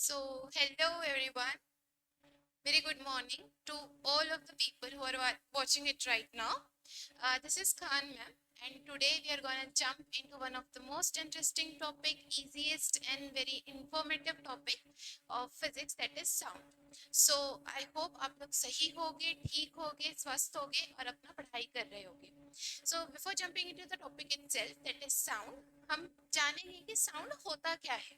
Hello everyone. Very good morning to all of the people who are watching it right now. This is Khan ma'am, and today we are going to jump into one of the most interesting topic, easiest and very informative topic of physics, that is sound. So I hope आप लोग सही होगे, ठीक होगे, स्वस्थ होगे और अपना पढ़ाई कर रहे होगे. So before jumping into the topic itself, that is sound, हम जानेंगे कि sound होता क्या है.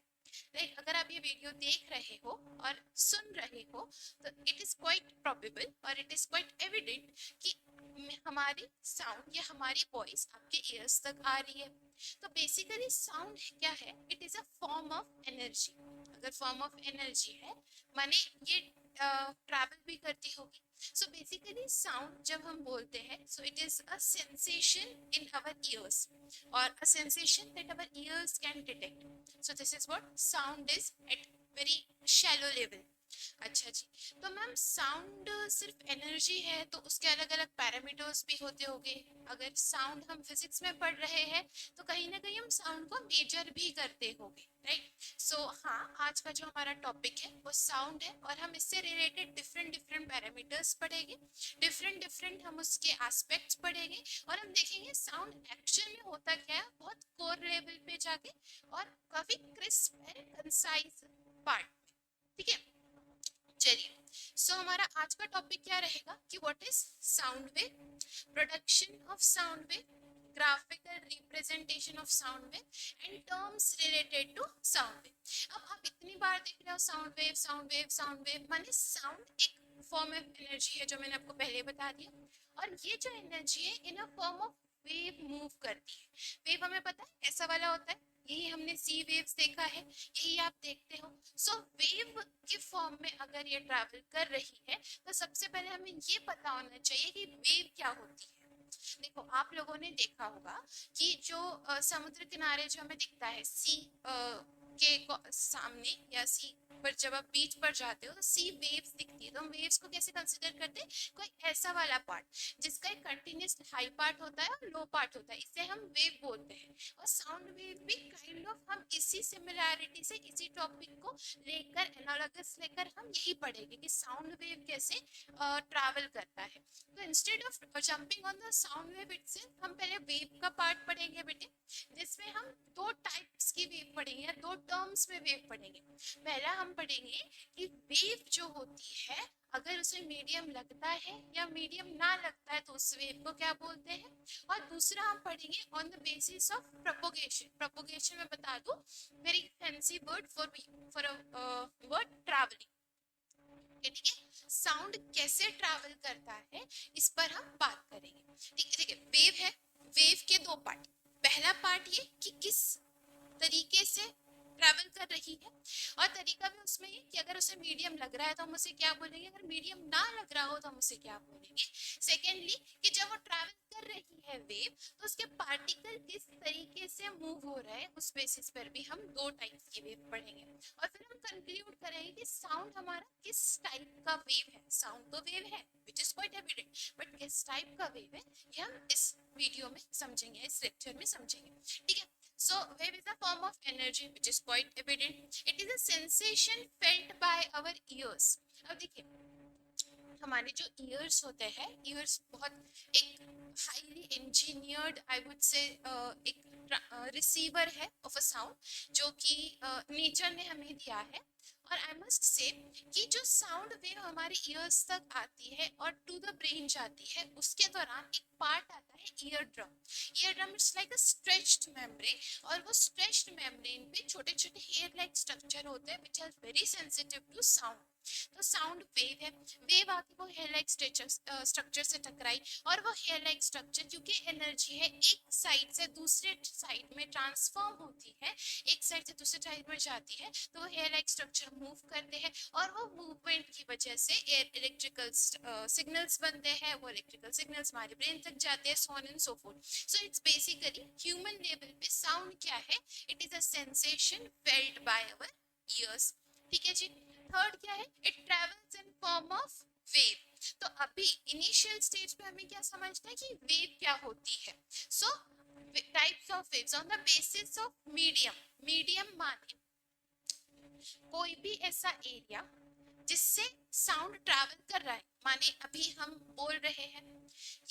राइट, अगर आप ये वीडियो देख रहे हो और सुन रहे हो तो इट इज क्वाइट प्रोबेबल और इट इज क्वाइट एविडेंट कि हमारी साउंड या हमारी वॉइस आपके ईयर्स तक आ रही है. तो बेसिकली साउंड क्या है? It is a form of energy. अगर फॉर्म ऑफ एनर्जी है माने ये ट्रैवल भी करती होगी. सो बेसिकली साउंड जब हम बोलते हैं, so it is a sensation in our ears or a sensation that our ears can detect. So this is what sound is at very shallow level. अच्छा जी, तो मैम साउंड सिर्फ energy है तो उसके अलग अलग पैरामीटर्स भी होते होंगे. अगर साउंड हम फिजिक्स में पढ़ रहे हैं तो कहीं ना कहीं हम साउंड को मेजर भी करते होंगे, राइट. सो हाँ, आज का जो हमारा टॉपिक है वो साउंड है और हम इससे रिलेटेड डिफरेंट डिफरेंट पैरामीटर्स पढ़ेंगे, डिफरेंट डिफरेंट हम उसके एस्पेक्ट्स पढ़ेंगे और हम देखेंगे साउंड एक्चुअल में होता क्या है बहुत कोर लेवल पे जाके और काफी क्रिस्प एंड कंसाइज पार्ट. ठीक है, चलिए. सो हमारा आज का टॉपिक क्या रहेगा कि what is sound wave, production of sound wave, graphical representation of sound wave and terms related to sound wave. अब आप इतनी बार देख रहे हो sound wave sound wave sound wave, माने साउंड एक फॉर्म ऑफ एनर्जी है जो मैंने आपको पहले बता दिया. और ये जो एनर्जी है in a form of wave move करती है. वेव हमें पता है ऐसा वाला होता है, यही हमने सी वेव्स देखा है, यही आप देखते हो. सो वेव के फॉर्म में अगर ये ट्रैवल कर रही है तो सबसे पहले हमें ये पता होना चाहिए कि वेव क्या होती है. देखो, आप लोगों ने देखा होगा कि जो समुद्र किनारे जो हमें दिखता है सी के सामने या सी पर, जब आप बीच पर जाते हो तो सी वेव्स दिखती है. तो हम वेव्स को कैसे कंसिडर करते हैं? कोई ऐसा वाला पार्ट जिसका एक कंटिन्यूस हाई पार्ट होता है और लो पार्ट होता है, इसे हम वेव बोलते हैं. और साउंड वेव भी काइंड ऑफ हम इसी सिमिलैरिटी से इसी टॉपिक को लेकर एनालॉगस लेकर हम यही पढ़ेंगे कि साउंड वेव कैसे ट्रैवल करता है. तो instead of jumping on the sound wave itself, हम पहले वेव का पार्ट पढ़ेंगे बेटे, जिसमें हम दो टाइप्स की वेव पढ़ेंगे या दो टर्म्स में वेव पढ़ेंगे. पहला हम पढ़ेंगे कि वेव जो होती है अगर उसमें मीडियम लगता है या मीडियम ना लगता है तो उस वेव को क्या बोलते हैं. और दूसरा हम पढ़ेंगे on the basis of propagation. Propagation में बता दूं, very fancy word for word travelling. ठीक है, साउंड कैसे ट्रैवल करता है इस पर हम बात करेंगे. ठीक है, वेव है, वेव के दो पार्ट. पहला पार्ट ये कि किस तरीके से ट्रैवल कर रही है, और तरीका भी उसमें ये कि अगर उसे मीडियम लग रहा है तो हम उसे क्या बोलेंगे, अगर मीडियम ना लग रहा हो तो हम उसे क्या बोलेंगे. सेकेंडली, कि जब वो ट्रैवल कर रही है वेव तो उसके पार्टिकल किस तरीके से मूव हो रहे हैं, उस बेसिस पर भी हम दो टाइप्स की वेव पढ़ेंगे. और फिर हम कंक्लूड करेंगे कि साउंड हमारा किस टाइप का वेव है. साउंड तो वेव है which is quite evident, but किस टाइप का वेव है ये हम इस वीडियो में समझेंगे, इस लेक्चर में समझेंगे. ठीक है. So wave is a form of energy which is quite evident. It is a sensation felt by our ears. अब देखिए, हमारे जो ईयर्स होते हैं, ईयर्स बहुत एक हाईली इंजीनियर्ड आई वुड से एक रिसीवर है ऑफ अ साउंड जो कि नेचर ने हमें दिया है. और आई मस्ट से कि जो साउंड वेव हमारे ईयर्स तक आती है और टू द ब्रेन जाती है उसके दौरान एक पार्ट आता है ear drum. Ear drum it's like a stretched membrane, और वो स्ट्रेच्ड मेम्ब्रेन पे छोटे छोटे हेयर लाइक स्ट्रक्चर होते हैं which are very sensitive to sound. तो साउंड वेव है, वेव आके वो हेयर लाइक स्ट्रक्चर से टकराई और वो हेयर लाइक स्ट्रक्चर क्योंकि एनर्जी है एक साइड से दूसरे साइड में ट्रांसफॉर्म होती है, एक साइड से दूसरे साइड में जाती है, तो वो हेयर लाइक स्ट्रक्चर मूव करते हैं और वो मूवमेंट की वजह से इलेक्ट्रिकल सिग्नल्स बनते हैं. वो इलेक्ट्रिकल सिग्नल्स हमारे ब्रेन तक जाते हैं, so on and so forth. So it's basically human level पे साउंड क्या है, it is a sensation felt by our ears. ठीक है जी. थर्ड क्या है, it travels in form of wave. तो अभी इनिशियल स्टेज पे हमें क्या समझना है कि वेव क्या होती है. सो types of waves on the basis of medium. Medium माने कोई भी ऐसा एरिया जिससे साउंड ट्रैवल कर रहा है, माने अभी हम बोल रहे हैं,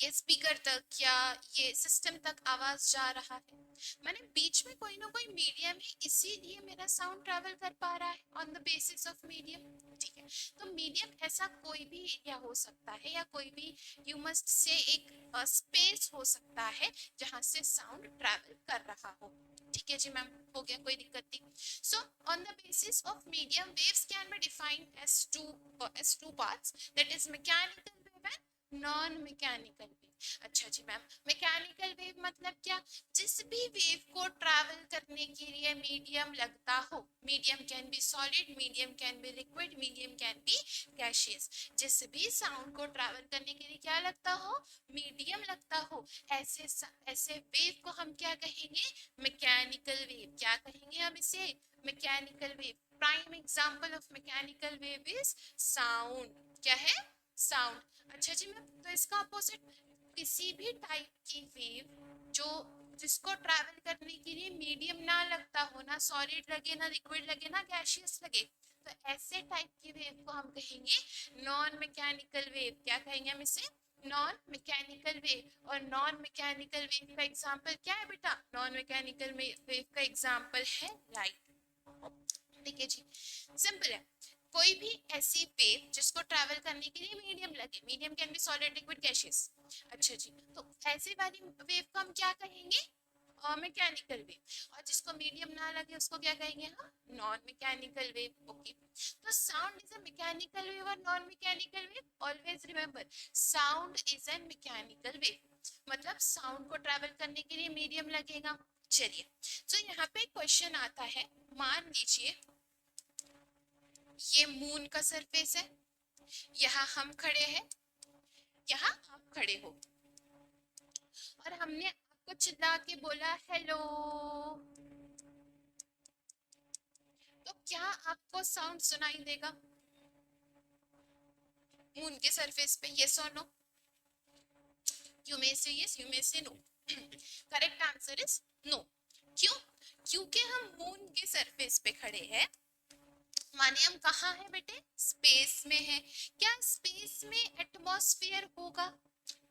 ये स्पीकर तक या ये सिस्टम तक आवाज जा रहा है, माने बीच में कोई ना कोई मीडियम है, इसीलिए मेरा साउंड ट्रैवल कर पा रहा है on the basis of medium. ठीक है, तो मीडियम ऐसा कोई भी एरिया हो सकता है या कोई भी, यू मस्ट से, एक स्पेस हो सकता है जहां से साउंड ट्रैवल कर रहा हो। ठीक है जी मैम, हो गया, कोई दिक्कत नहीं। So on the basis of medium, waves can be defined as two parts, that is mechanical wave and non mechanical wave। अच्छा जी मैम, मैकेनिकल वेव मतलब क्या? जिस भी वेव को ट्रैवल करने के लिए मीडियम लगता हो, medium can be solid, medium can be liquid, medium can be gaseous, जिस भी साउंड को ट्रैवल करने के लिए क्या लगता हो? मीडियम लगता हो, ऐसे ऐसे वेव को हम क्या कहेंगे? Mechanical wave. क्या कहेंगे हम इसे? Mechanical wave. Prime example of mechanical wave is sound. क्या है? साउंड। अच्छा जी मैम, तो इसका अपोजिट, किसी भी टाइप की वेव जो जिसको ट्रैवल करने के लिए मीडियम ना लगता हो, ना सॉलिड लगे, ना लिक्विड लगे, ना गैसियस लगे, तो ऐसे टाइप की वेव को हम कहेंगे नॉन मैकेनिकल वेव। क्या कहेंगे हम इसे? Non mechanical wave. और नॉन मैकेनिकल वेव का एग्जांपल क्या है बेटा? नॉन मैकेनिकल वेव का एग्जांपल है लाइट। ठीक है जी, सिंपल है। कोई भी ऐसी वेव जिसको ट्रैवल करने के लिए मीडियम लगे, medium can be solid, liquid, gaseous. अच्छा जी, तो ऐसी वाली वेव को हम क्या कहेंगे? Mechanical wave. और जिसको मीडियम ना लगे उसको क्या कहेंगे हम? Non mechanical wave. ओके, तो sound is a mechanical wave और non mechanical wave. Always remember, sound is an mechanical wave, मतलब साउंड को ट्रैवल करने के लिए मीडियम लगेगा। चलिए, तो यहाँ पे क्वेश्चन आता है, मान लीजिए ये मून का सरफेस है, यहाँ हम खड़े हैं, यहाँ आप खड़े हो, और हमने आपको चिल्ला के बोला हेलो, तो क्या आपको साउंड सुनाई देगा मून के सरफेस पे? यस और नो? यू मे से yes, you may say no. Correct answer is no. क्यों? क्योंकि हम मून के सरफेस पे खड़े हैं, माने हम कहाँ हैं बेटे? स्पेस में है। क्या स्पेस में एटमॉस्फेयर होगा?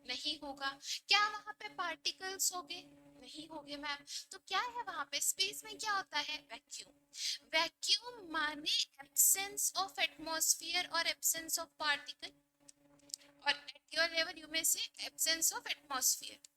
नहीं होगा। क्या वहां पे पार्टिकल्स होंगे? नहीं होंगे मैम। तो क्या है वहां पे? स्पेस में क्या होता है? वैक्यूम। वैक्यूम माने एब्सेंस ऑफ एटमॉस्फेयर और एब्सेंस ऑफ पार्टिकल, और एट योर लेवल यू में से एब्सेंस ऑफ एटमॉस्फेयर।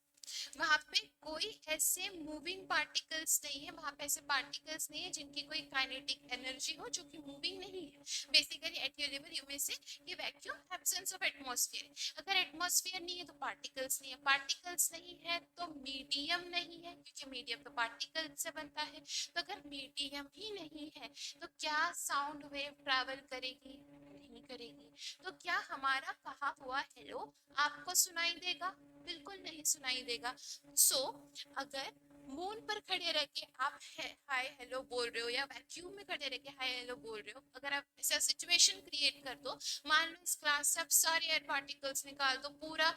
वहां पे कोई ऐसे मूविंग पार्टिकल्स नहीं है, वहां पे ऐसे पार्टिकल्स नहीं है जिनकी कोई काइनेटिक एनर्जी हो, जो कि मूविंग नहीं है। Basically at your level you में से ये वैक्यूम, एब्सेंस ऑफ एटमॉस्फेयर। अगर एटमॉस्फेयर नहीं है तो पार्टिकल्स नहीं है, पार्टिकल्स नहीं है तो मीडियम नहीं है, क्योंकि मीडियम तो पार्टिकल से बनता है। तो अगर मीडियम ही नहीं है तो क्या साउंड वेव ट्रैवल करेगी? नहीं करेगी। तो क्या हमारा कहा हुआ हेलो आपको सुनाई देगा? बिल्कुल नहीं सुनाई देगा। सो अगर मून पर खड़े रह के आप हाय हेलो बोल रहे हो, या वैक्यूम में खड़े रह के हाय हेलो बोल रहे हो, अगर आप ऐसा सिचुएशन क्रिएट कर दो, मान लो इस क्लास से आप सारे एयर पार्टिकल्स निकाल दो, पूरा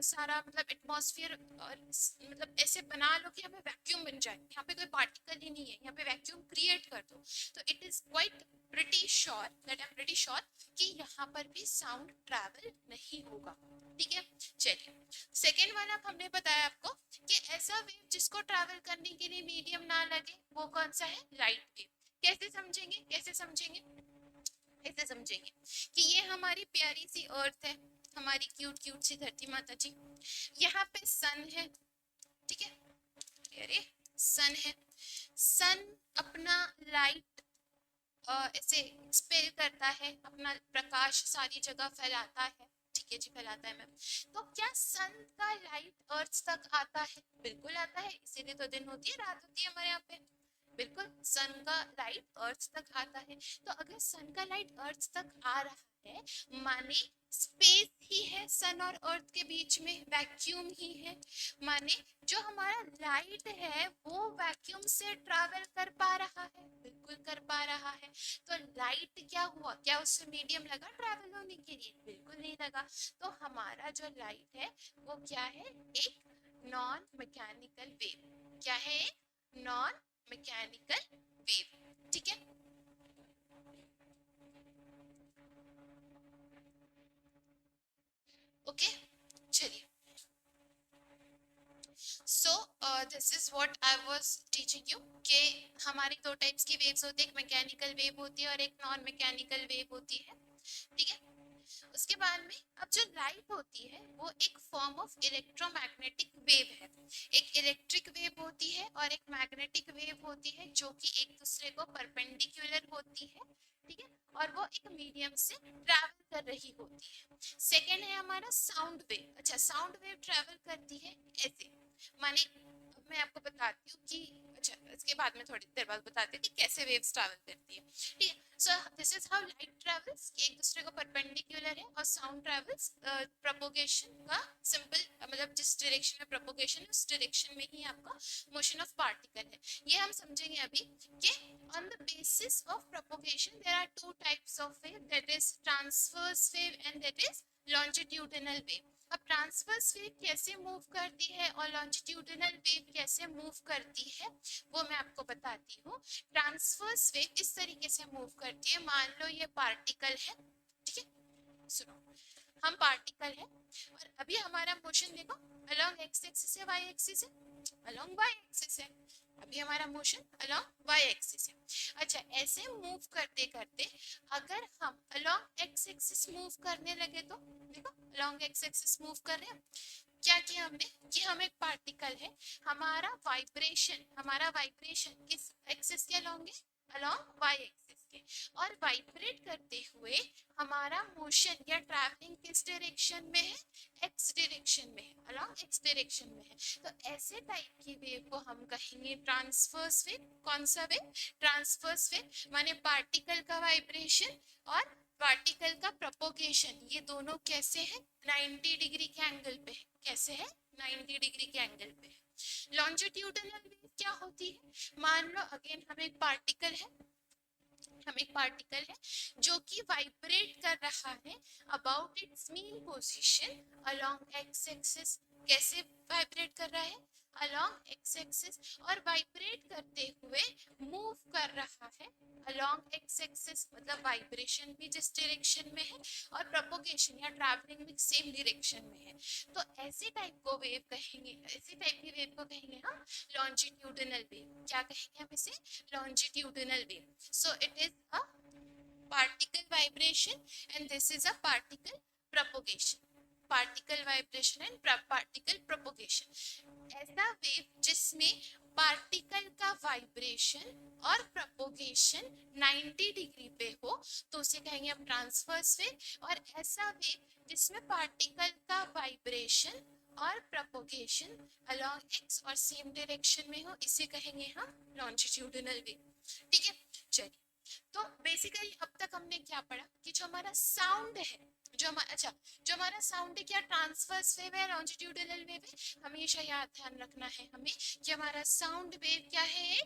सारा मतलब एटमॉस्फेयर, मतलब ऐसे बना लो कि यहाँ पे वैक्यूम बन जाए, यहाँ पे कोई पार्टिकल ही नहीं है, यहाँ पे वैक्यूम क्रिएट कर दो, तो it is quite pretty sure that I am pretty sure कि यहाँ पर भी साउंड ट्रैवल नहीं होगा। ठीक है, चलिए सेकेंड वाला हमने बताया आपको कि ऐसा वेव जिसको ट्रैवल करने के लिए मीडियम ना लगे, वो कौन सा है? Light wave. कैसे समझेंगे? कैसे समझेंगे? ऐसे समझेंगे कि ये हमारी प्यारी सी अर्थ है, हमारी क्यूट क्यूट सी धरती माता जी, यहाँ पे सन है। ठीक है, अरे सन है, सन अपना लाइट ऐसे एक्सपेल करता है, अपना प्रकाश सारी जगह फैलाता है। ठीक है जी, फैलाता है मैम। तो क्या सन का लाइट अर्थ तक आता है? बिल्कुल आता है, इसीलिए तो दिन होती है, रात होती है हमारे यहाँ पे। बिल्कुल, सन का लाइट अर्थ तक आता है। तो अगर सन का लाइट अर्थ तक आ रहा है, माने स्पेस ही है सन और अर्थ के बीच में, वैक्यूम ही है, माने जो हमारा लाइट है वो वैक्यूम से ट्रैवल कर पा रहा है। बिल्कुल कर पा रहा है। तो लाइट क्या हुआ? क्या उससे मीडियम लगा ट्रैवल होने के लिए? बिल्कुल नहीं लगा। तो हमारा जो लाइट है वो क्या है? एक नॉन मैकेनिकल वेव। क्या है? Non mechanical wave. ठीक है, this is what I was teaching you कि हमारी दो टाइप्स की वेव्स होती है, एक मैकेनिकल वेव होती है और एक नॉन मैकेनिकल वेव होती है, ठीक है। उसके बाद में अब जो लाइट होती है वो एक फॉर्म ऑफ इलेक्ट्रोमैग्नेटिक वेव है। एक इलेक्ट्रिक वेव होती है और एक मैग्नेटिक वेव होती है जो कि एक दूसरे को परपेंडिकुलर होती है, ठीक है, और वो एक मीडियम से ट्रैवल कर रही होती है। सेकेंड है हमारा साउंड वेव। अच्छा, साउंड वेव ट्रैवल करती है ऐसे, माने मैं आपको बताती हूँ कि अच्छा इसके बाद में थोड़ी देर बाद बताती हूँ कि कैसे वेव्स ट्रैवल करती है, ठीक है। So this is how light travels, एक दूसरे को परपेंडिकुलर है, और साउंड ट्रैवल्स प्रोपोगेशन का सिंपल मतलब जिस डायरेक्शन में प्रोपोगेशन है उस डायरेक्शन में ही आपका मोशन ऑफ पार्टिकल है। ये हम समझेंगे अभी कि on the basis of propagation there are two types of wave, that is transverse wave and that is longitudinal wave। अब ट्रांसवर्स वेव कैसे मूव करती है और लॉन्जिट्यूडिनल वेव कैसे मूव करती है वो मैं आपको बताती हूँ। ट्रांसवर्स वेव इस तरीके से मूव करती है, मान लो ये पार्टिकल है, ठीक है, सुनो, हम पार्टिकल है और अभी हमारा मोशन देखो अलोंग एक्स एक्सिस है, वाई एक्सिस है, अलोंग वाई एक्सिस है, अभी हमारा मोशन अलोंग वाई एक्सिस है। अच्छा, ऐसे मूव करते करते अगर हम अलोंग एक्स एक्सिस मूव करने लगे तो देखो अलोंग एक्स एक्सिस मूव कर रहे हैं, क्या किया हमने कि हम एक पार्टिकल है, हमारा वाइब्रेशन किस एक्सिस के अलोंग है, अलोंग वाई एक्सिस के, और वाइब्रेट करते हुए हमारा मोशन या ट्रैवलिंग किस डायरेक्शन में है, एक्स डायरेक्शन में है, अलोंग एक्स डायरेक्शन में है। तो ऐसे टाइप की वेव को हम कहेंगे ट्रांसवर्स वेव। कौन सा वेव, ट्रांसवर्स वेव, माने पार्टिकल का वाइब्रेशन और पार्टिकल का प्रोपोगेशन, ये दोनों कैसे है, 90 डिग्री के एंगल पे है। कैसे है, 90 डिग्री के एंगल पे है। लॉन्जिट्यूडिनल वेव क्या होती है, मान लो अगेन हम एक पार्टिकल है जो कि वाइब्रेट कर रहा है about it's mean position along x axis. कैसे वाइब्रेट कर रहा है, अलोंग एक्स एक्सिस, और वाइब्रेट करते हुए मूव कर रहा है अलोंग एक्स एक्सिस, मतलब वाइब्रेशन भी जिस डायरेक्शन में है और प्रोपोगेशन या ट्रैवलिंग भी सेम डायरेक्शन में है। तो ऐसे टाइप को वेव कहेंगे, ऐसे टाइप की वेव को कहेंगे हम लॉन्जिट्यूडिनल वेव। क्या कहेंगे हम इसे, longitudinal wave. So it is a particle vibration and this is a particle propagation, particle vibration and particle propagation। ऐसा वेव जिसमें पार्टिकल का वाइब्रेशन और प्रोपोगेशन 90 डिग्री पे हो तो उसे कहेंगे हम ट्रांसवर्स वेव, और ऐसा वेव जिसमें पार्टिकल का वाइब्रेशन और प्रोपोगेशन अलोंग एक्स और सेम डायरेक्शन में हो इसे कहेंगे हम लॉन्जिट्यूडिनल वेव, ठीक है। चलिए, तो बेसिकली अब तक हमने क्या पढ़ा कि जो हमारा साउंड है, जो हमारा साउंड है क्या ट्रांसवर्स वेव है, लॉन्जिट्यूडिनल वेव है। हमेशा याद ध्यान रखना है हमें कि हमारा साउंड वेव क्या है,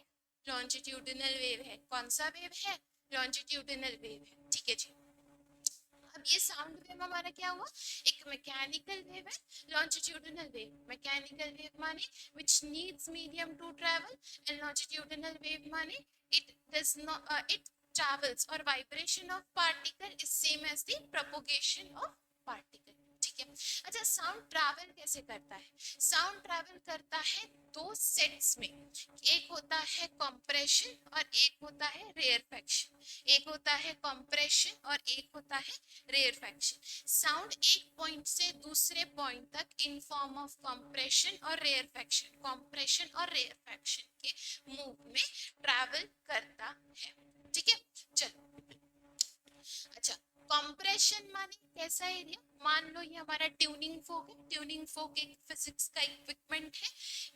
लॉन्जिट्यूडिनल वेव है। कौन सा वेव है, लॉन्जिट्यूडिनल वेव है, ठीक है जी। अब ये साउंड वेव हमारा क्या हुआ, एक मैकेनिकल वेव है, लॉन्जिट्यूडिनल वेव। मैकेनिकल वेव माने which needs medium to travel, and longitudinal wave माने it does not it travels or vibration of particle is same as the propagation of particle, ठीक है। अच्छा, साउंड ट्रैवल कैसे करता है, sound travel करता है दो सेट्स में, एक होता है कंप्रेशन और एक होता है रेयरफैक्शन, एक होता है कंप्रेशन और एक होता है रेयरफैक्शन। साउंड एक पॉइंट से दूसरे पॉइंट तक इन फॉर्म ऑफ कंप्रेशन और रेयरफैक्शन, कंप्रेशन और रेयरफैक्शन के मूव में ट्रैवल करता है, ठीक है। चलो, अच्छा, कंप्रेशन माने कैसा एरिया, मान लो ये हमारा ट्यूनिंग फोक है। ट्यूनिंग फोक एक फिजिक्स का इक्विपमेंट है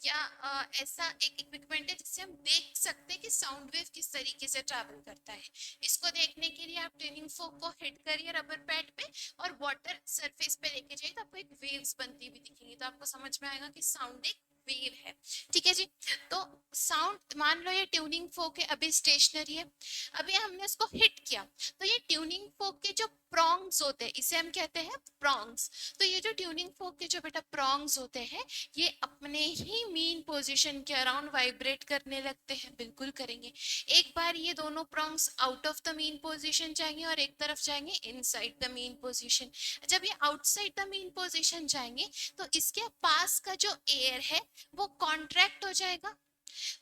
या ऐसा एक इक्विपमेंट है जिससे हम देख सकते हैं कि साउंड वेव किस तरीके से ट्रैवल करता है। इसको देखने के लिए आप ट्यूनिंग फोक को हिट करिए रबर पैड पे और वाटर सरफेस पे लेके जाइए तो आपको एक वेव्स बनती हुई दिखेंगी, तो आपको समझ में आएगा कि साउंड एक वेव है, ठीक है जी। तो साउंड, मान लो ये ट्यूनिंग फोक है, अभी स्टेशनरी है, अभी हमने इसको हिट किया तो ये ट्यूनिंग फोक के जो प्रॉन्ग्स होते हैं, इसे हम कहते हैं प्रॉन्ग्स। तो ये जो ट्यूनिंग फोक के जो बेटा प्रॉन्ग्स होते हैं, ये अपने ही मीन पोजीशन के अराउंड वाइब्रेट करने लगते हैं। बिल्कुल करेंगे। एक बार ये दोनों prongs out of the mean position जाएंगे और एक तरफ जाएंगे इनसाइड द मीन पोजीशन। जब ये आउटसाइड द मीन पोजीशन जाएंगे तो इसके पास का जो एयर है वो कॉन्ट्रैक्ट हो जाएगा,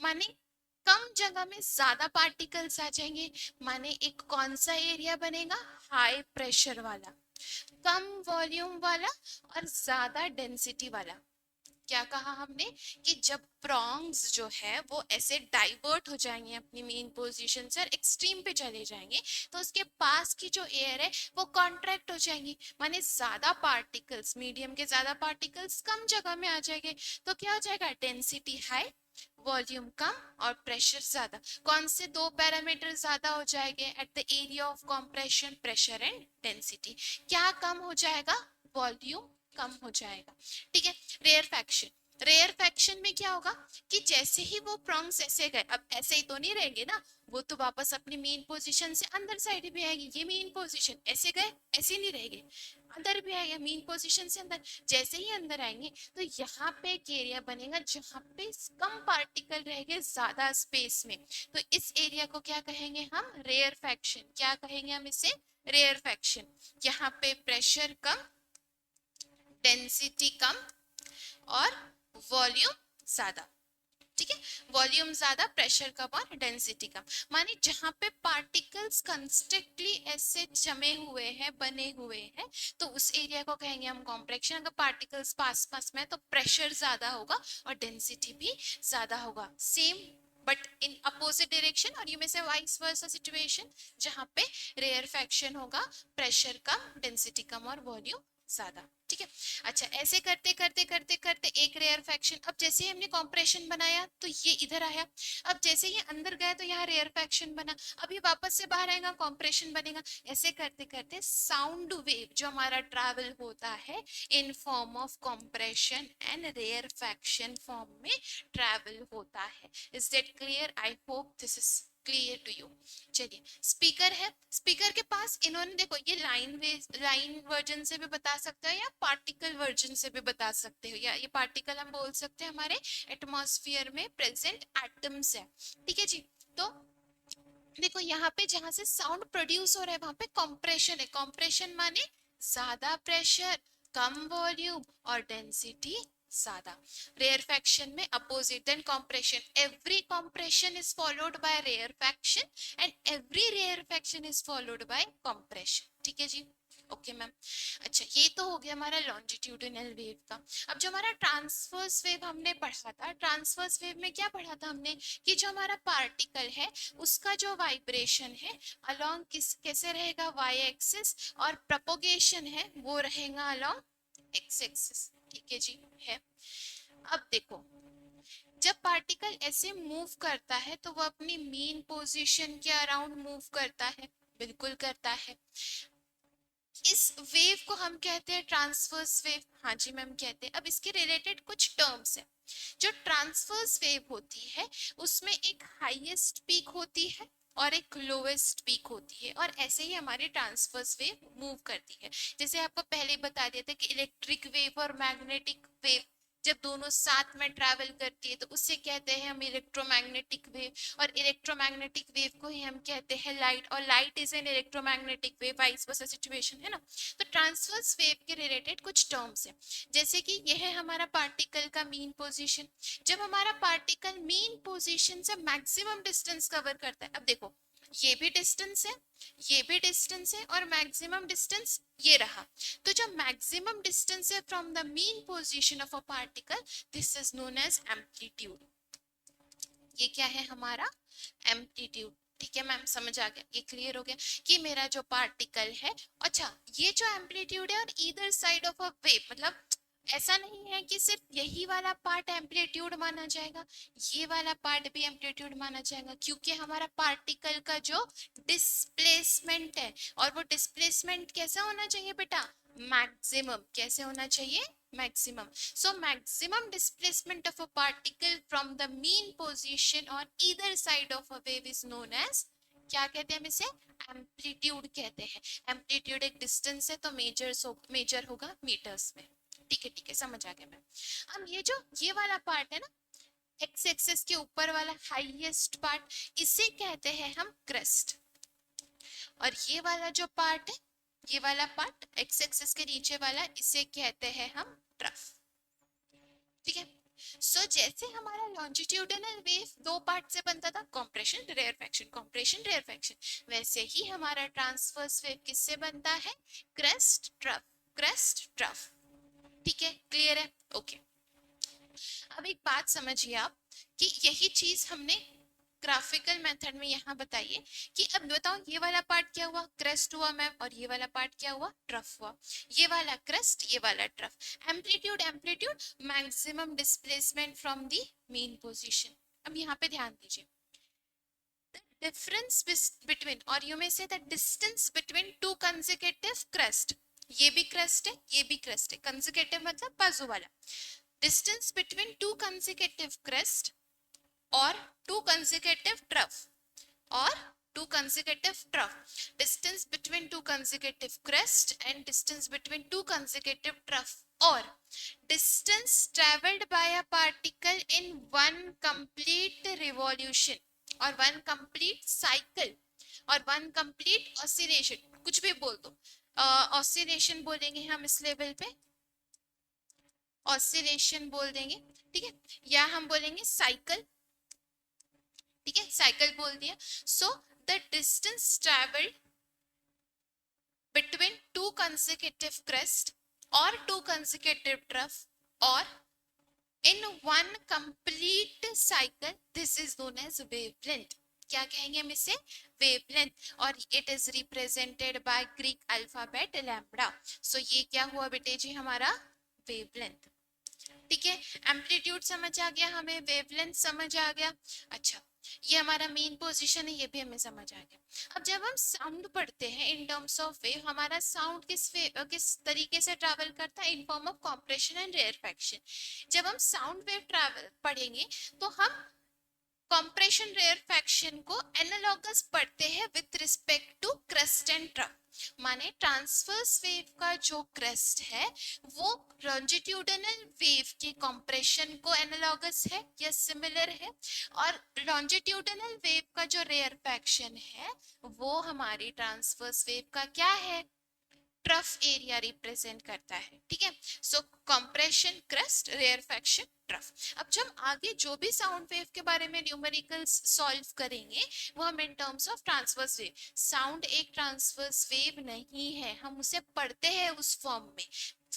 माने कम जगह में ज्यादा पार्टिकल्स आ जाएंगे। माने एक कौन सा एरिया बनेगा, हाई प्रेशर वाला, कम वॉल्यूम वाला और ज्यादा डेंसिटी वाला। क्या कहा हमने कि जब प्रॉन्ग्स जो है वो ऐसे डाइवर्ट हो जाएंगे अपनी मेन पोजीशन से और एक्सट्रीम पे चले जाएंगे, तो उसके पास की जो एयर है वो कॉन्ट्रैक्ट हो जाएंगी, माने ज्यादा पार्टिकल्स, मीडियम के ज्यादा पार्टिकल्स कम जगह में आ जाएंगे। तो क्या हो जाएगा, डेंसिटी हाई, वॉल्यूम कम और प्रेशर ज्यादा। कौन से दो पैरामीटर ज्यादा हो जाएंगे at the area of compression, pressure and density. क्या कम हो जाएगा, वॉल्यूम कम हो जाएगा। ठीक है। रेयरफैक्शन, रेयरफैक्शन में क्या होगा कि जैसे ही वो प्रॉन्ग्स ऐसे गए, अब ऐसे ही तो नहीं रहेंगे ना, वो तो वापस अपनी मेन पोजीशन से अंदर साइड भी आएगी। ये मेन पोजीशन ऐसे गए, ऐसे नहीं रहेंगे, अंदर भी आएगा मेन पोजीशन से अंदर। जैसे ही अंदर आएंगे तो यहाँ पे एक एरिया बनेगा जहाँ पे कम पार्टिकल रहेंगे ज्यादा स्पेस में। तो इस एरिया को क्या कहेंगे हम, रेयरफैक्शन। क्या कहेंगे हम इसे, रेयरफैक्शन। यहाँ पे प्रेशर कम, डेंसिटी कम और वॉल्यूम ज्यादा। ठीक है, वॉल्यूम ज्यादा, प्रेशर कम और डेंसिटी कम। माने जहां पे पार्टिकल्स कंस्टेंटली ऐसे जमे हुए हैं, बने हुए हैं, तो उस एरिया को कहेंगे हम कॉम्प्रेक्शन। अगर पार्टिकल्स पास पास में तो प्रेशर ज्यादा होगा और डेंसिटी भी ज्यादा होगा, same but in opposite direction. और यू में से वाइस वर्सा सिचुएशन जहां पे रेयरफैक्शन होगा, प्रेशर कम, डेंसिटी कम और वॉल्यूम ज्यादा। ठीक है। अच्छा, ऐसे करते करते करते करते एक रेयरफैक्शन, अब जैसे ही हमने कॉम्प्रेशन बनाया तो ये इधर आया, अब जैसे ही अंदर गए तो यहाँ रेयरफैक्शन बना, अभी वापस से बाहर आएगा, कॉम्प्रेशन बनेगा। ऐसे करते करते साउंड वेव जो हमारा ट्रैवल होता है in form of compression and rarefaction form में ट्रैवल होता है। Is that clear? I hope this is clear to you. चलिए, स्पीकर है, स्पीकर के पास इन्होंने देखो ये लाइन वर्जन से भी बता सकते हो या पार्टिकल वर्जन से भी बता सकते हो, या ये पार्टिकल हम बोल सकते हैं हमारे एटमॉस्फेयर में प्रेजेंट एटम्स है। ठीक है जी। तो देखो यहाँ पे जहां से साउंड प्रोड्यूस हो रहा है वहां पे कंप्रेशन है। कंप्रेशन माने ज्यादा प्रेशर, कम वॉल्यूम और डेंसिटी ज्यादा। रेयरफैक्शन में opposite than compression, every compression is followed by rarefaction and every rarefaction is followed by compression. ठीक है जी, ओके मैम। अच्छा, ये तो हो गया हमारा लॉन्जिट्यूडिनल वेव का। अब जो हमारा ट्रांसवर्स वेव हमने पढ़ा था, ट्रांसवर्स वेव में क्या पढ़ा था हमने कि जो हमारा पार्टिकल है उसका जो वाइब्रेशन है अलोंग किस कैसे रहेगा, वाई एक्सिस, और प्रोपोगेशन है वो रहेगा अलोंग एक्स एक्सिस। ठीक है जी, है। अब देखो, जब पार्टिकल ऐसे मूव करता है तो वो अपनी मेन पोजीशन के अराउंड मूव करता है, बिल्कुल करता है। इस वेव को हम कहते हैं ट्रांसवर्स वेव। हाँ जी मैम कहते हैं। अब इसके रिलेटेड कुछ टर्म्स है। जो ट्रांसवर्स वेव होती है उसमें एक हाईएस्ट पीक होती है और एक लोवेस्ट पीक होती है, और ऐसे ही हमारी ट्रांसवर्स वेव मूव करती है। जैसे आपको पहले बता दिया था कि इलेक्ट्रिक वेव और मैग्नेटिक वेव जब दोनों साथ में ट्रैवल करती है तो उससे कहते हैं हम इलेक्ट्रोमैग्नेटिक वेव, और इलेक्ट्रोमैग्नेटिक वेव को ही हम कहते हैं लाइट, और light is an electromagnetic wave, vice versa situation है ना। तो ट्रांसवर्स वेव के रिलेटेड कुछ टर्म्स है, जैसे कि यह है हमारा पार्टिकल का मीन पोजीशन। जब हमारा पार्टिकल मीन पोजीशन से मैक्सिमम डिस्टेंस कवर करता है, अब देखो ये भी डिस्टेंस है, ये भी डिस्टेंस है, और मैक्सिमम डिस्टेंस ये रहा। तो जो मैक्सिमम डिस्टेंस है from the mean position of a particle, this is known as amplitude. ये क्या है हमारा एम्पलीट्यूड। ठीक है मैम, समझ आ गया, ये क्लियर हो गया कि मेरा जो पार्टिकल है। अच्छा, ये जो एम्पलीट्यूड है और either side of a wave, मतलब ऐसा नहीं है कि सिर्फ यही वाला पार्ट एम्पलीट्यूड माना जाएगा, ये वाला पार्ट भी एम्पलीट्यूड माना जाएगा, क्योंकि हमारा पार्टिकल का जो डिस्प्लेसमेंट है, और वो डिस्प्लेसमेंट कैसा होना चाहिए बेटा, मैक्सिमम। कैसे होना चाहिए, maximum. So maximum displacement of a particle from the mean position on either side of a wave is known as क्या कहते हैं हम इसे? एम्पलीट्यूड कहते हैं। एम्पलीट्यूड एक डिस्टेंस है तो मेजर होगा मीटर्स में। ठीक है समझ आ गया मैं। अब ये वाला पार्ट है ना, एक्स एक्सिस के ऊपर वाला हाईएस्ट पार्ट, इसे कहते हैं हम क्रेस्ट। और ये वाला जो पार्ट है, ये वाला पार्ट एक्स एक्सिस के नीचे वाला, इसे कहते हैं हम ट्रफ। ठीक है। सो जैसे हमारा लॉन्जिट्यूडिनल वेव दो पार्ट से बनता था, कॉम्प्रेशन रेयरफैक्शन, कॉम्प्रेशन रेयरफैक्शन, वैसे ही हमारा ट्रांसवर्स वेव किससे बनता है? Crest trough, crest trough. ठीक है, क्लियर है? ओके। अब एक बात समझिए आप कि यही चीज हमने ग्राफिकल मेथड में यहाँ बताइए कि अब बताओ ये वाला पार्ट क्या हुआ? क्रेस्ट हुआ मैम, और ये वाला पार्ट क्या हुआ? ट्रफ हुआ। ये वाला क्रेस्ट, ये वाला trough. Amplitude, amplitude maximum displacement from the main position. अब यहाँ पे ध्यान दीजिए, डिफरेंस बिटवीन, और यू मे से the distance between two consecutive crest, ये भी क्रेस्ट है, ये भी क्रेस्ट है, कंसेक्यूटिव मतलब बाजू वाला। Distance between two consecutive crest or two consecutive trough, or two consecutive trough, distance between two consecutive crest and distance between two consecutive trough, or distance traveled by a particle in one complete revolution or one complete cycle or one complete oscillation, कुछ भी बोल दो, oscillation बोलेंगे हम इस level पे, oscillation बोल देंगे, ठीक है, या हम बोलेंगे साइकिल। ठीक है, साइकिल बोल दिया। So the distance travelled between two consecutive crest और टू कंसेक्यूटिव ट्रफ और in one complete cycle, this is known as wavelength. क्या कहेंगे हम इसे? वेवलेंथ। और it is represented by Greek alphabet lambda. So ये क्या हुआ बेटे जी? हमारा वेवलेंथ। ठीक है, एम्पलीट्यूड समझ आ गया हमें, वेवलेंथ समझ आ गया। अच्छा, ये हमारा मेन पोजीशन है, ये भी हमें समझ आ गया। अब जब हम साउंड पढ़ते हैं इन टर्म्स ऑफ वेव, हमारा साउंड किस तरीके से ट्रैवल करता है? In form of compression and rarefaction. जब हम साउंड वेव ट्रैवल पढ़ेंगे तो हम कॉम्प्रेशन रेयरफैक्शन को एनालॉगस पढ़ते हैं with respect to crest and trough. माने ट्रांसवर्स वेव का जो क्रेस्ट है वो लॉन्जिट्यूडिनल वेव के कॉम्प्रेशन को एनालॉगस है या सिमिलर है, और लॉन्जिट्यूडिनल वेव का जो रेयरफैक्शन है वो हमारी ट्रांसवर्स वेव का क्या है? ट्रफ एरिया रिप्रेजेंट करता है। ठीक है, सो कंप्रेशन क्रेस्ट, रेयरफैक्शन ट्रफ। अब जब आगे जो भी साउंड वेव के बारे में न्यूमेरिकल्स सॉल्व करेंगे वो हम in terms of transverse wave. Sound एक ट्रांसवर्स वेव नहीं है, हम उसे पढ़ते हैं उस फॉर्म में,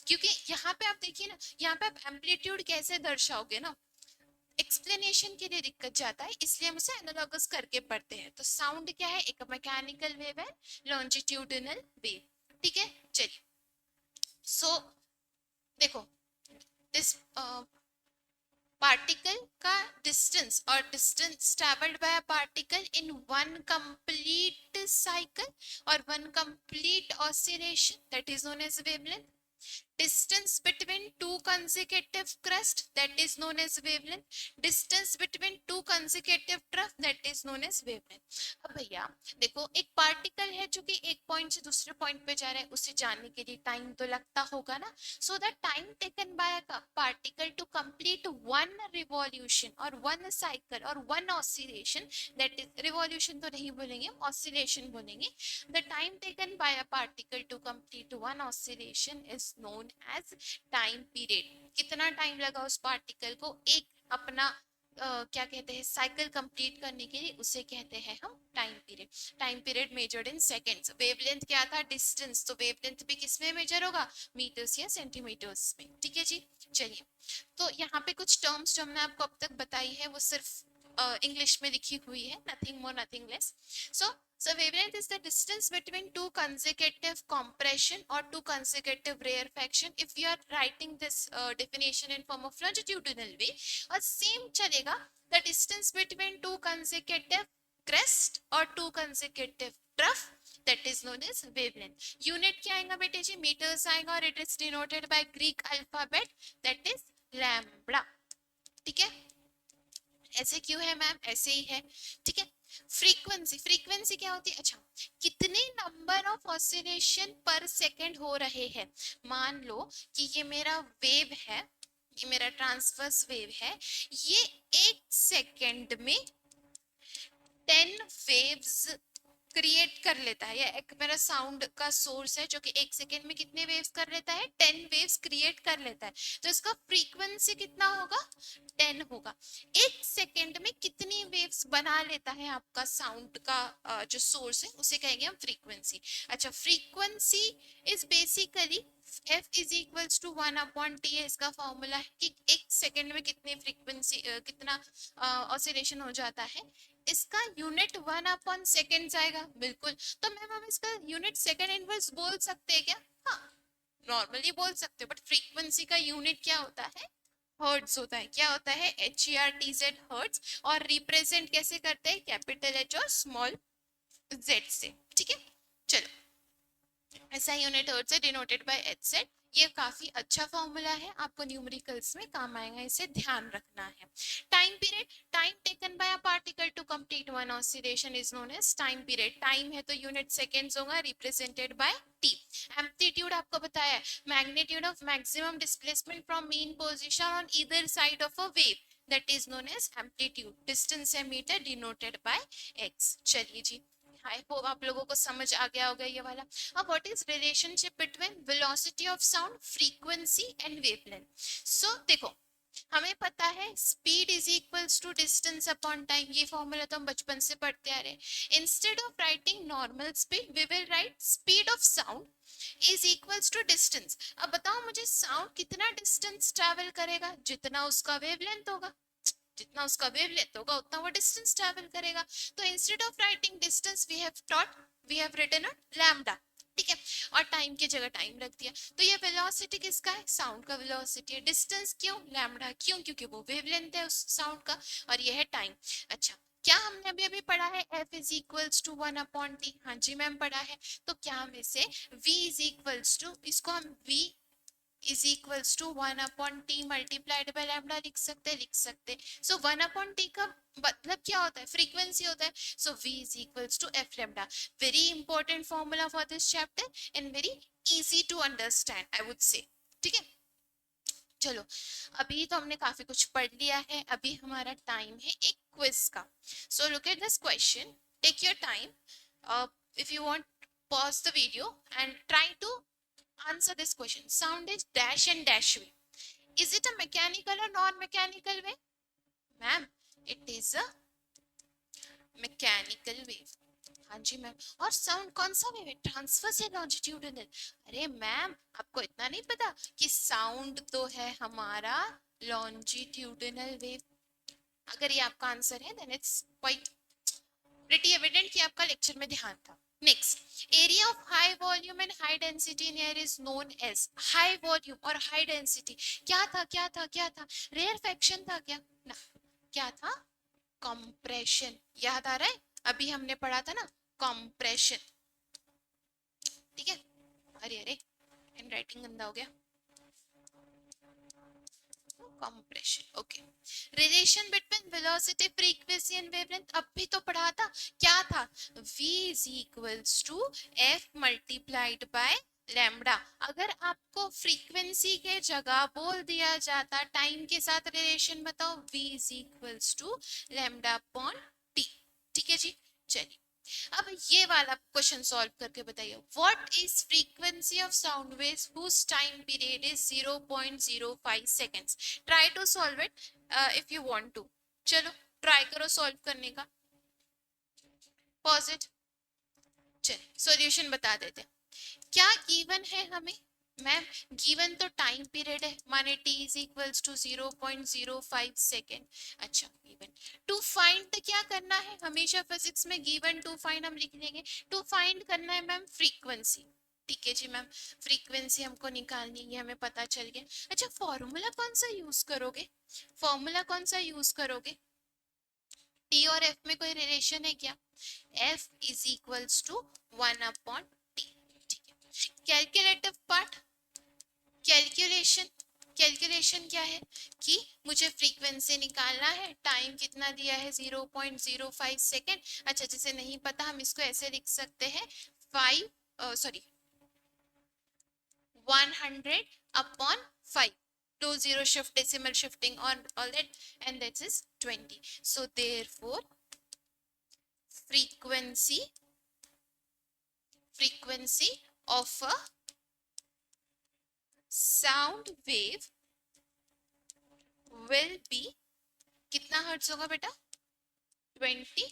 क्योंकि यहाँ पे आप देखिए ना, यहाँ पे आप एम्पलीट्यूड कैसे दर्शाओगे ना, एक्सप्लेनेशन के लिए दिक्कत जाता है, इसलिए हम उसे एनालॉगस करके पढ़ते हैं। तो साउंड क्या है? एक मैकेनिकल वेव है, लॉन्जिट्यूडिनल वेव। ठीक है, चलिए। सो देखो, दिस पार्टिकल का डिस्टेंस और distance travelled by a particle in one complete cycle और one complete oscillation, that is known as wavelength. distance between two consecutive crest, that is known as wavelength. distance between two consecutive trough, that is known as wavelength. अब भैया देखो, एक particle है जो कि एक point से दूसरे पॉइंट पे जा रहा है, उसे जाने के लिए टाइम तो लगता होगा ना। So the time taken by a particle to complete one revolution और वन साइकिल और one oscillation, that is, revolution तो नहीं बोलेंगे, ऑसिलेशन बोलेंगे। The time taken by a particle to complete one oscillation is known as time period। कितना time लगा उस particle को एक अपना क्या कहते हैं साइकिल कंप्लीट करने के लिए, उसे कहते हैं हम time period. Time period measured in seconds. Wavelength क्या था? डिस्टेंस, तो वेवलेंथ भी किस में मेजर होगा? मीटर्स या सेंटीमीटर्स में। ठीक है जी, चलिए। तो यहाँ पे कुछ टर्म्स जो हमने आपको अब तक बताई है वो सिर्फ इंग्लिश में लिखी हुई है, nothing more nothing less. So wavelength is the distance between two consecutive compression or two consecutive rarefaction. If you are writing this definition in form of longitudinal way, और same चलेगा the distance between two consecutive crest or two consecutive trough, that is known as wavelength. Unit क्या आएगा बेटे जी? meters आएगा, और it is denoted by Greek alphabet, that is lambda। ठीक है, ऐसे क्यों है मैम? ऐसे ही है। ठीक है, फ्रीक्वेंसी, फ्रीक्वेंसी क्या होती है? अच्छा, कितने नंबर ऑफ ऑसिलेशन पर सेकंड हो रहे हैं। मान लो कि ये मेरा वेव है, ये मेरा ट्रांसवर्स वेव है, ये एक सेकंड में 10 वेव्स क्रिएट कर लेता है, या एक मेरा साउंड का सोर्स है जो कि एक सेकेंड में कितने वेव्स कर लेता है? 10 वेव्स क्रिएट कर लेता है। तो इसका फ्रीक्वेंसी कितना होगा? 10 होगा। एक सेकेंड में कितनी वेव्स बना लेता है आपका साउंड का जो सोर्स है, उसे कहेंगे हम फ्रीक्वेंसी। अच्छा, frequency is basically F is equals to 1/T है इसका फॉर्मूला है कि एक सेकेंड में कितनी फ्रीक्वेंसी कितना ऑसिलेशन हो जाता है। इसका यूनिट 1/सेकेंड आएगा। बिल्कुल। तो मैम हम इसका यूनिट सेकेंड इनवर्स बोल सकते हैं क्या? हाँ, नॉर्मली बोल सकते हो, बट फ्रीक्वेंसी का यूनिट क्या होता है? हर्ट्ज होता है। क्या होता है? HERTZ, hertz. और रिप्रेजेंट कैसे करते हैं? कैपिटल H और स्मॉल z से। ठीक है, चलो, ऐसा यूनिट हर्ट्ज से डिनोटेड बाय HZ। ये काफी अच्छा फॉर्मूला है, आपको न्यूमेरिकल्स में काम आएगा, इसे ध्यान रखना है। Time period, time taken by a particle to complete one oscillation is known as time period. Time है तो यूनिट सेकेंड्स होगा, रिप्रेजेंटेड बाय T। एम्पलीट्यूड आपको बताया है, magnitude of maximum displacement from mean position on either side of a wave, that is known as amplitude. Distance है metre, denoted by x। चलिए जी, I hope आप लोगों को समझ आ गया होगा ये वाला। अब what is relationship between velocity of sound, frequency and wavelength? So देखो, हमें पता है speed is equals to distance upon time, ये फॉर्मूला तो हम बचपन से पढ़ते आ रहे हैं। Instead of writing normal speed, we will write speed of sound is equals to distance. अब बताओ मुझे, साउंड कितना डिस्टेंस ट्रैवल करेगा? जितना उसका वेवलेंथ होगा। जितना उसका वेवलेंथ होगा उतना वो डिस्टेंस ट्रैवल करेगा। तो instead of writing distance we have written lambda. ठीक है, और टाइम की जगह टाइम रख दिया। तो ये वेलोसिटी किसका है? साउंड का वेलोसिटी है। डिस्टेंस क्यों? लैम्डा। क्यों? क्योंकि वो वेवलेंथ है उस साउंड का, और ये है टाइम। अच्छा, क्या हमने अभी अभी पढ़ा है F is equals to 1/T? हाँ जी मैम, पढ़ा है। तो क्या हम इसे V इज इक्वल्स टू, इसको हम V is equals to 1/T multiplied by lambda लिख सकते हैं? लिख सकते। सो 1/T का मतलब क्या होता है? फ्रीक्वेंसी होता है। सो V is equals to F lambda. Very important formula for this chapter and very easy to understand, I would say. ठीक है, चलो, अभी तो हमने काफी कुछ पढ़ लिया है, अभी हमारा टाइम है एक क्विज का। So look at this question, take your time, if you want pause the video and try to answer this question. Sound is dash and dash way. Is it a mechanical or non-mechanical way? Ma'am, it is a mechanical wave. हाँ जी ma'am. और sound कौन सा wave है? Transverse या longitudinal? अरे ma'am, आपको इतना नहीं पता कि साउंड तो है हमारा लॉन्जिट्यूडिनल वेव? अगर ये आपका आंसर है then it's quite pretty evident कि आपका लेक्चर में ध्यान था। Next, area of high volume and high density in air is known as. High volume और हाई डेंसिटी क्या था? क्या था? क्या था? रेयरफेक्शन था क्या? ना, क्या था? कंप्रेशन। याद आ रहा है? अभी हमने पढ़ा था ना, कंप्रेशन। ठीक है, अरे अरे, हैंड राइटिंग गंदा हो गया। Compression, okay. Relation between velocity, frequency and wavelength अब भी तो पढ़ा था। क्या था? v is equals to f multiplied by lambda. अगर आपको फ्रीक्वेंसी के जगह बोल दिया जाता टाइम के साथ रिलेशन बताओ, v is equals to lambda upon t। ठीक है जी, चलिए अब ये वाला क्वेश्चन सॉल्व करके बताइए, what is frequency of sound waves whose time period is 0.05 seconds? Try to solve it if you want to. चलो ट्राई करो सॉल्व करने का, पॉज इट। चलिए सॉल्यूशन बता देते हैं। क्या गिवन है हमें? मैम, गिवन तो टाइम पीरियड है, माने t is equals to 0.05 second. अच्छा, गिवन टू फाइंड क्या करना है? हमेशा फिजिक्स में गिवन टू फाइंड हम लिख लेंगे। टू फाइंड करना है मैम फ्रीक्वेंसी। ठीक है जी मैम, फ्रीक्वेंसी हमको निकालनी है, हमें पता चल गया। अच्छा, फॉर्मूला कौन सा यूज करोगे? फॉर्मूला कौन सा यूज करोगे? t और f में कोई रिलेशन है क्या? f is equals to 1/t। ठीक है, कैलकुलेटिव पार्ट, कैलकुलेशन, कैलकुलेशन क्या है कि मुझे फ्रीक्वेंसी निकालना है, टाइम कितना दिया है 0.05 सेकेंड। अच्छा, जिसे नहीं पता हम इसको ऐसे लिख सकते हैं 100 upon 5, 20 shift decimal shifting on all that, and that is 20. So therefore frequency of a sound wave will be, कितना हर्ट्ज होगा बेटा? 20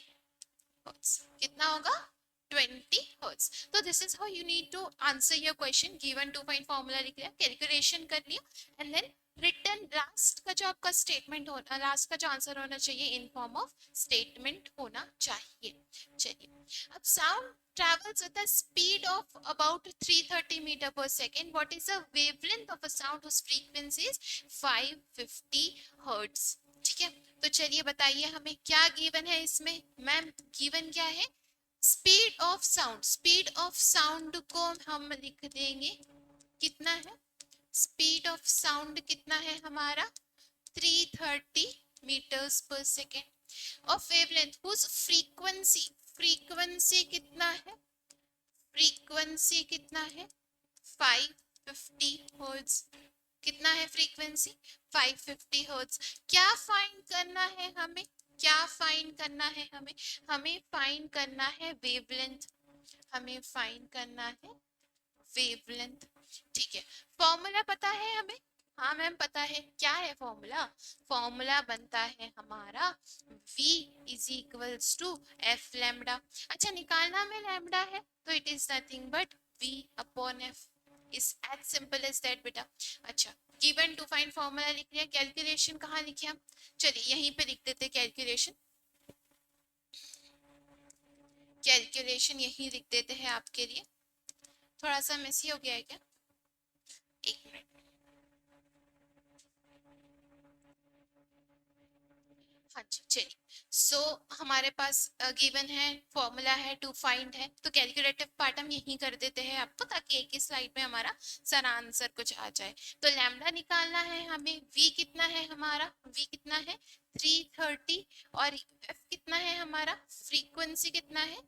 hertz. कितना होगा? 20 hertz. तो this is how you need to answer your question. given to find formula लिख लिया, calculation कर लिया, and then रिटर्न लास्ट का जो आपका स्टेटमेंट होना, लास्ट का जो आंसर होना चाहिए इन फॉर्म ऑफ स्टेटमेंट होना चाहिए. चलिए, अब sound travels with a speed of about 330 meter per second. What is the wavelength of a sound whose frequency is 550 hertz? ठीक है, तो चलिए बताइए हमें क्या गिवन है इसमें. मैम गिवन क्या है? Speed of sound. Speed of sound को हम लिख देंगे, कितना है स्पीड ऑफ साउंड, कितना है हमारा 330 metres per second. Of wavelength whose frequency कितना है? फ्रीक्वेंसी कितना है? 550 हर्ट्ज. कितना है फ्रीक्वेंसी? 550 हर्ट्ज. क्या फाइंड करना है हमें? क्या फाइंड करना है हमें? हमें फाइंड करना है वेवलेंथ. हमें फाइंड करना है वेवलेंथ. ठीक है, फॉर्मूला पता है हमें? हाँ मैम पता है. क्या है फॉर्मूला? फॉर्मूला बनता है हमारा v is equals to F lambda. अच्छा, निकालना में लैम्डा है तो it is nothing but v upon f. Is as simple as that बेटा. अच्छा, गिवन टू फाइंड फॉर्मूला लिख लिया. कैलकुलेशन कहाँ लिखे हम? चलिए यहीं पे लिख देते कैलकुलेशन. कैलकुलेशन यहीं लिख देते हैं आपके लिए. थोड़ा सा मेसी हो गया है क्या? एक मिनट. हाँ जी, चलिए. सो हमारे पास गिवन है, फॉर्मूला है, टू फाइंड है, तो कैलकुलेटिव पार्ट हम यहीं कर देते हैं आपको, ताकि एक ही स्लाइड में हमारा सारा आंसर कुछ आ जाए. तो लैम्डा निकालना है हमें. v कितना है हमारा? v कितना है? 330. और f कितना है हमारा? फ्रीक्वेंसी कितना है?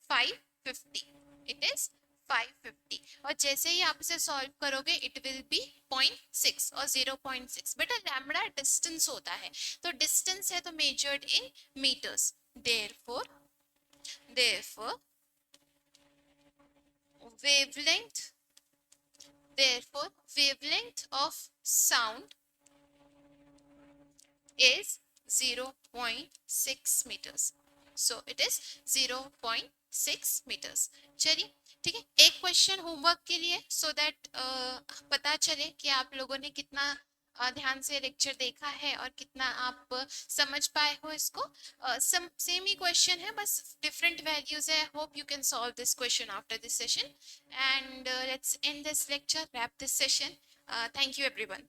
550. It is 550. और जैसे ही आप इसे सॉल्व करोगे इट विल बी 0.6 और 0.6. बेटा लैम्डा डिस्टेंस होता है, तो डिस्टेंस है तो measured in metres. therefore wavelength of sound is 0.6 meters. So it is 0.6 meters. चलिए ठीक है, एक क्वेश्चन होमवर्क के लिए, सो दैट पता चले कि आप लोगों ने कितना ध्यान से लेक्चर देखा है और कितना आप समझ पाए हो इसको. सेम ही क्वेश्चन है, बस डिफरेंट वैल्यूज है. Hope you can solve this question after this session. And let's end this lecture, wrap this session. Thank you everyone.